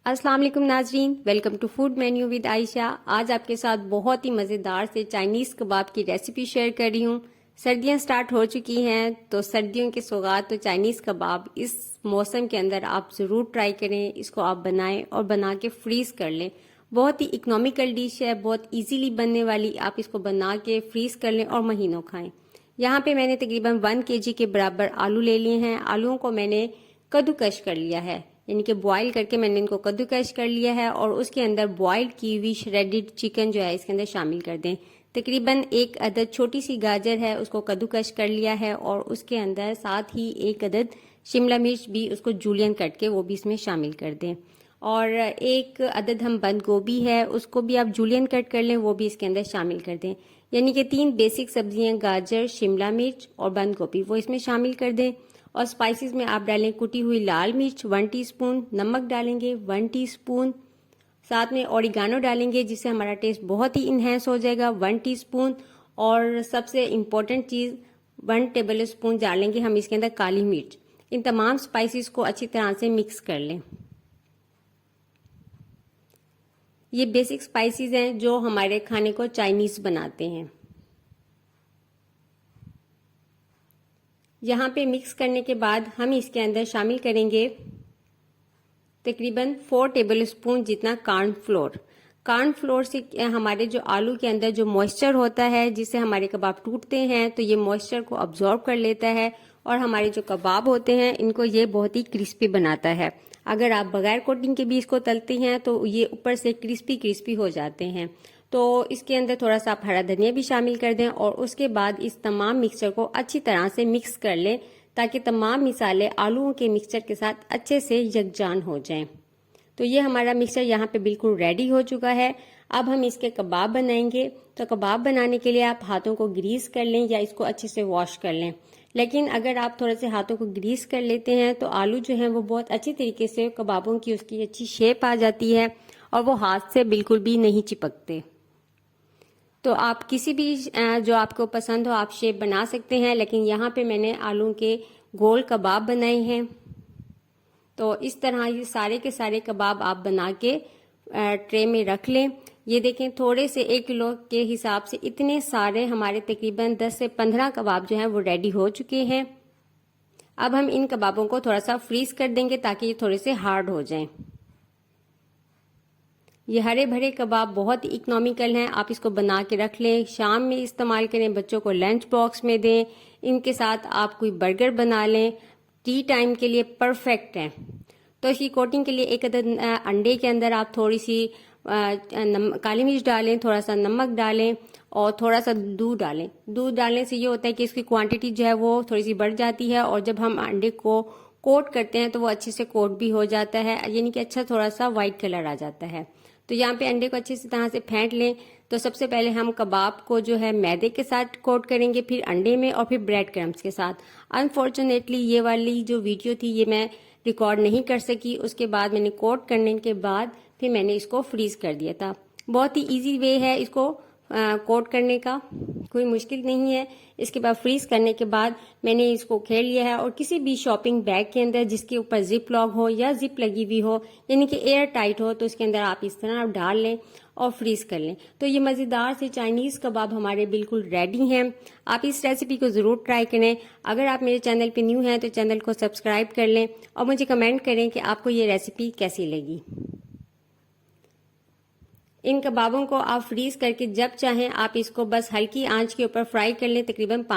अस्सलाम वालेकुम नाजरीन, welcome to food menu with Ayesha. आज आपके साथ बहुत ही मज़ेदार से चाइनीज़ कबाब की रेसिपी शेयर कर रही हूँ। सर्दियाँ स्टार्ट हो चुकी हैं तो सर्दियों की सौगात तो चाइनीज़ कबाब इस मौसम के अंदर आप ज़रूर ट्राई करें। इसको आप बनाएं और बना के फ्रीज़ कर लें। बहुत ही इकोनॉमिकल डिश है, बहुत ईजीली बनने वाली। आप इसको बना के फ्रीज़ कर लें और महीनों खाएं। यहाँ पे मैंने तकरीबन 1 kg के बराबर आलू ले लिए हैं। आलूओं को मैंने कद्दूकश कर लिया है, यानी कि बॉईल करके मैंने इनको कद्दूकश कर लिया है और उसके अंदर बॉइल्ड की हुई श्रेडेड चिकन जो है इसके अंदर शामिल कर दें। तकरीबन 1 अदद छोटी सी गाजर है, उसको कद्दूकश कर लिया है और उसके अंदर साथ ही 1 अदद शिमला मिर्च भी उसको जूलियन कट के वो भी इसमें शामिल कर दें। और 1 अदद हम बंद गोभी है, उसको भी आप जूलियन कट कर लें, वो भी इसके अंदर शामिल कर दें। यानी कि 3 बेसिक सब्जियां गाजर, शिमला मिर्च और बंद गोभी वो इसमें शामिल कर दें। और स्पाइसेस में आप डालें कुटी हुई लाल मिर्च 1 टीस्पून, नमक डालेंगे 1 टीस्पून, साथ में ओरिगानो डालेंगे जिससे हमारा टेस्ट बहुत ही इन्हेंस हो जाएगा 1 टीस्पून। और सबसे इम्पोर्टेंट चीज़ 1 टेबल स्पून डालेंगे हम इसके अंदर काली मिर्च। इन तमाम स्पाइसेस को अच्छी तरह से मिक्स कर लें। ये बेसिक स्पाइसेस हैं जो हमारे खाने को चाइनीज़ बनाते हैं। यहाँ पे मिक्स करने के बाद हम इसके अंदर शामिल करेंगे तकरीबन 4 टेबल स्पून जितना कॉर्न फ्लोर। कॉर्न फ्लोर से हमारे जो आलू के अंदर जो मॉइस्चर होता है जिससे हमारे कबाब टूटते हैं, तो ये मॉइस्चर को अब्जॉर्ब कर लेता है और हमारे जो कबाब होते हैं इनको ये बहुत ही क्रिस्पी बनाता है। अगर आप बगैर कोटिंग के भी इसको तलते हैं तो ये ऊपर से क्रिस्पी क्रिस्पी हो जाते हैं। तो इसके अंदर थोड़ा सा आप हरा धनिया भी शामिल कर दें और उसके बाद इस तमाम मिक्सचर को अच्छी तरह से मिक्स कर लें ताकि तमाम मिसाले आलूओं के मिक्सचर के साथ अच्छे से यकजान हो जाएं। तो ये हमारा मिक्सचर यहाँ पे बिल्कुल रेडी हो चुका है। अब हम इसके कबाब बनाएंगे। तो कबाब बनाने के लिए आप हाथों को ग्रीस कर लें या इसको अच्छे से वॉश कर लें। लेकिन अगर आप थोड़े से हाथों को ग्रीस कर लेते हैं तो आलू जो है वो बहुत अच्छी तरीके से कबाबों की उसकी अच्छी शेप आ जाती है और वो हाथ से बिल्कुल भी नहीं चिपकते। तो आप किसी भी जो आपको पसंद हो आप शेप बना सकते हैं, लेकिन यहाँ पे मैंने आलू के गोल कबाब बनाए हैं। तो इस तरह ये सारे के सारे कबाब आप बना के ट्रे में रख लें। ये देखें, थोड़े से 1 किलो के हिसाब से इतने सारे हमारे तकरीबन 10 से 15 कबाब जो हैं वो रेडी हो चुके हैं। अब हम इन कबाबों को थोड़ा सा फ्रीज कर देंगे ताकि ये थोड़े से हार्ड हो जाएं। ये हरे भरे कबाब बहुत ही इकोनॉमिकल हैं, आप इसको बना के रख लें, शाम में इस्तेमाल करें, बच्चों को लंच बॉक्स में दें। इनके साथ आप कोई बर्गर बना लें, टी टाइम के लिए परफेक्ट है। तो इसकी कोटिंग के लिए 1 अदद अंडे के अंदर आप थोड़ी सी काली मिर्च डालें, थोड़ा सा नमक डालें और थोड़ा सा दूध डालें। दूध डालने से ये होता है कि इसकी क्वांटिटी जो है वो थोड़ी सी बढ़ जाती है और जब हम अंडे को कोट करते हैं तो वो अच्छे से कोट भी हो जाता है, यानी कि अच्छा थोड़ा सा वाइट कलर आ जाता है। तो यहाँ पे अंडे को अच्छी तरह से फेंट लें। तो सबसे पहले हम कबाब को जो है मैदे के साथ कोट करेंगे, फिर अंडे में और फिर ब्रेड क्रम्स के साथ। अनफॉर्चुनेटली ये वाली जो वीडियो थी ये मैं रिकॉर्ड नहीं कर सकी। उसके बाद मैंने कोट करने के बाद फिर मैंने इसको फ्रीज कर दिया था। बहुत ही इजी वे है इसको कोट करने का, कोई मुश्किल नहीं है। इसके बाद फ्रीज करने के बाद मैंने इसको खेल लिया है और किसी भी शॉपिंग बैग के अंदर जिसके ऊपर जिप लॉक हो या जिप लगी हुई हो, यानी कि एयर टाइट हो, तो उसके अंदर आप इस तरह डाल लें और फ्रीज कर लें। तो ये मज़ेदार से चाइनीज़ कबाब हमारे बिल्कुल रेडी हैं। आप इस रेसिपी को ज़रूर ट्राई करें। अगर आप मेरे चैनल पे न्यू हैं तो चैनल को सब्सक्राइब कर लें और मुझे कमेंट करें कि आपको ये रेसिपी कैसी लगी। इन कबाबों को आप फ्रीज करके जब चाहें आप इसको बस हल्की आंच के ऊपर फ्राई कर लें, तकरीबन 5